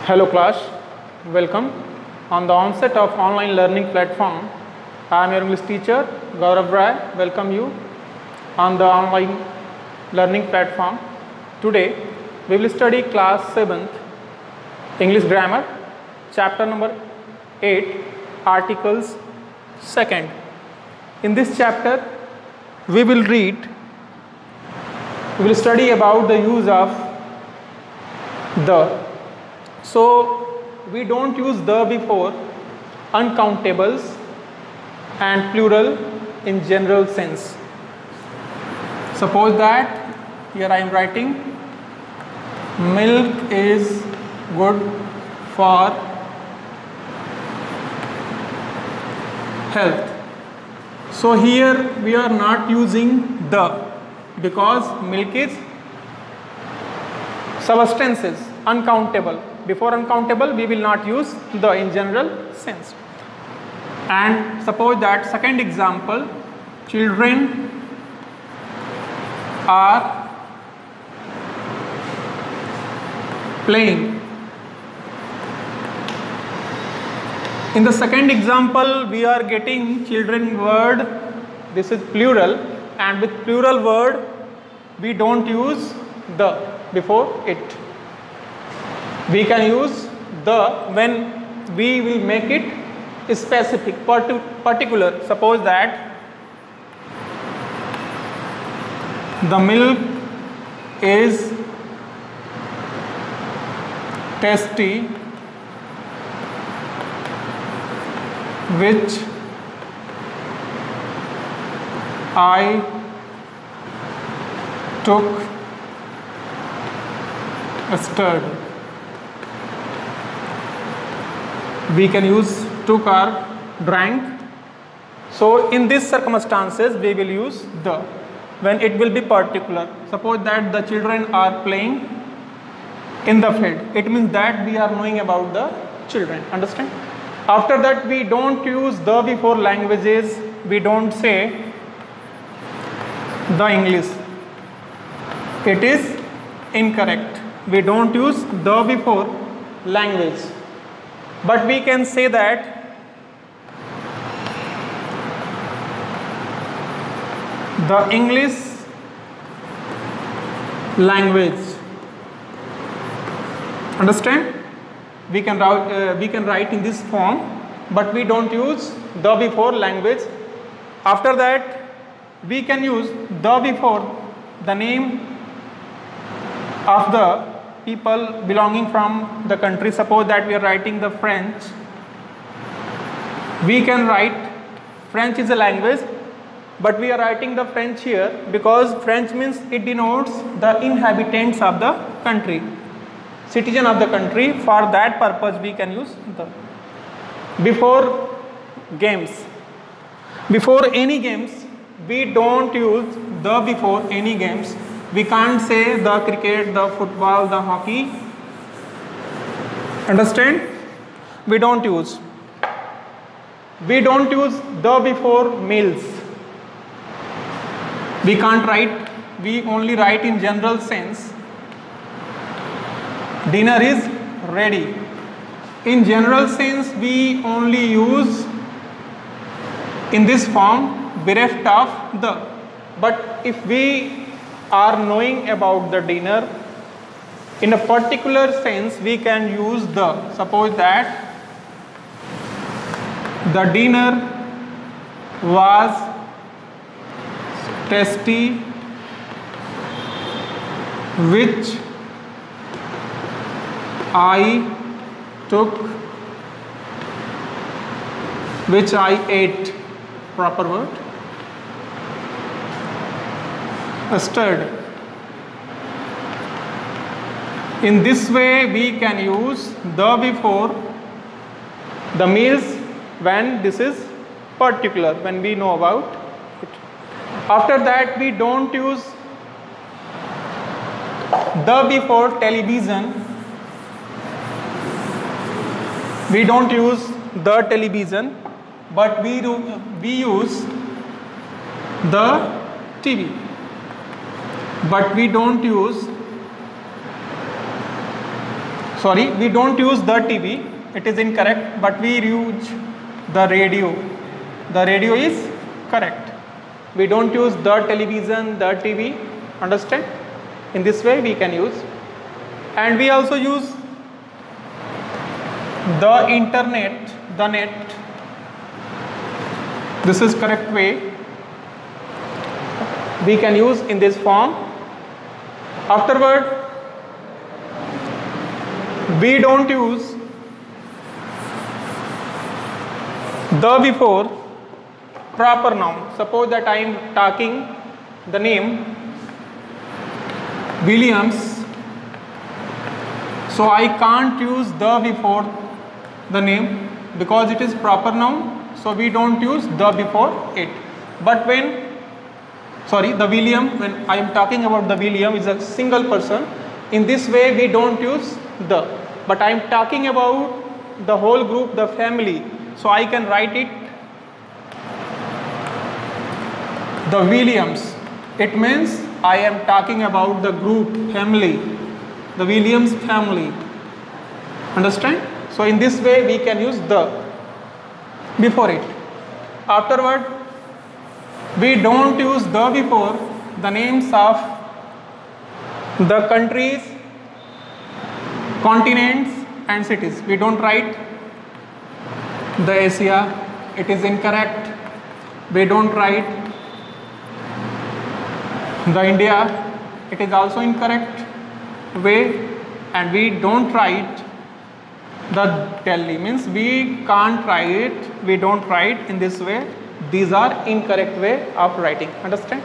Hello class, welcome. On the onset of online learning platform, I am your English teacher Gaurav Rai. Welcome you on the online learning platform. Today we will study class 7th English grammar, chapter number 8, articles 2nd. In this chapter we will study about the use of the. So we don't use the before uncountables and plural in general sense. Suppose that here I am writing milk is good for health. So here we are not using the because milk is substances, uncountable. Before uncountable we will not use the in general sense. And suppose that second example, children are playing. In the second example we are getting children word, this is plural, and with plural word we don't use the before it. We can use the when we will make it specific, particular. Suppose that the milk is tasty, which I took a stirred. We can use took or drank. So in these circumstances we will use the when it will be particular. Suppose that the children are playing in the field, it means that we are knowing about the children. Understand? After that we don't use the before languages, we don't say the English, it is incorrect. We don't use the before language, but we can say that the English language. Understand? We can write in this form, but we don't use the before language. After that we can use the before the name of the people belonging from the country. Suppose that we are writing the French, we can write French is a language, but we are writing the French here because French means it denotes the inhabitants of the country, citizen of the country. For that purpose we can use the. Before games, before any games we don't use the before any games. We can't say the cricket, the football, the hockey. Understand? We don't use the before meals. We can't write, we only write in general sense. Dinner is ready. In general sense we only use in this form bereft of the. But if we are knowing about the dinner in a particular sense, we can use the. Suppose that the dinner was tasty, which I took, which I ate, proper word, stirred. In this way we can use the before the meals when this is particular, when we know about it. After that we don't use the before television. We don't use the television, but we use the TV. But we don't use sorry, we don't use the TV, it is incorrect, but we use the radio. The radio is correct. We don't use the television, the TV, understand? In this way we can use. And we also use the internet, the net. This is correct way. We can use in this form. Afterward, we don't use the before proper noun. Suppose that I am talking the name Williams, so I can't use the before the name because it is proper noun, so we don't use the before it. But when the William, when I am talking about the William is a single person, in this way we don't use the, but I am talking about the whole group, the family, so I can write it the Williams. It means I am talking about the group, family, the Williams family, understand? So in this way we can use the before it. Afterward, we don't use the before the names of the countries, continents and cities. We don't write the Asia, it is incorrect. We don't write the India, it is also incorrect way. And we don't write the Delhi, means we can't write, we don't write in this way. These are incorrect way of writing, understand?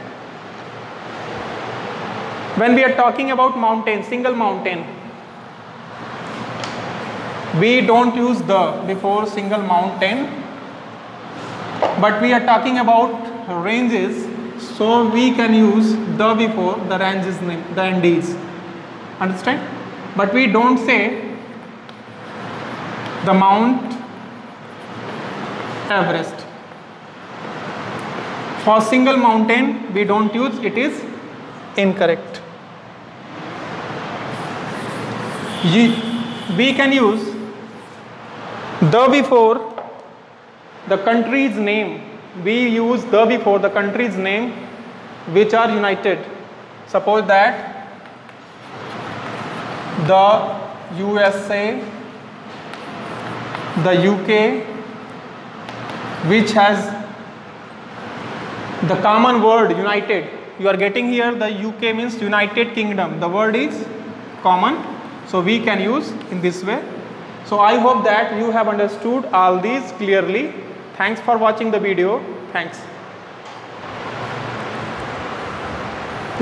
When we are talking about mountain, single mountain, we don't use the before single mountain, but we are talking about ranges, so we can use the before the ranges name, the Andes, understand? But we don't say the Mount Everest. For single mountain we don't use, it is incorrect. We can use the before the country's name. We use the before the country's name which are united. Suppose that the USA, the UK, which has the common word united. You are getting here the UK means United Kingdom. The word is common, so we can use in this way. So I hope that you have understood all these clearly. Thanks for watching the video. Thanks.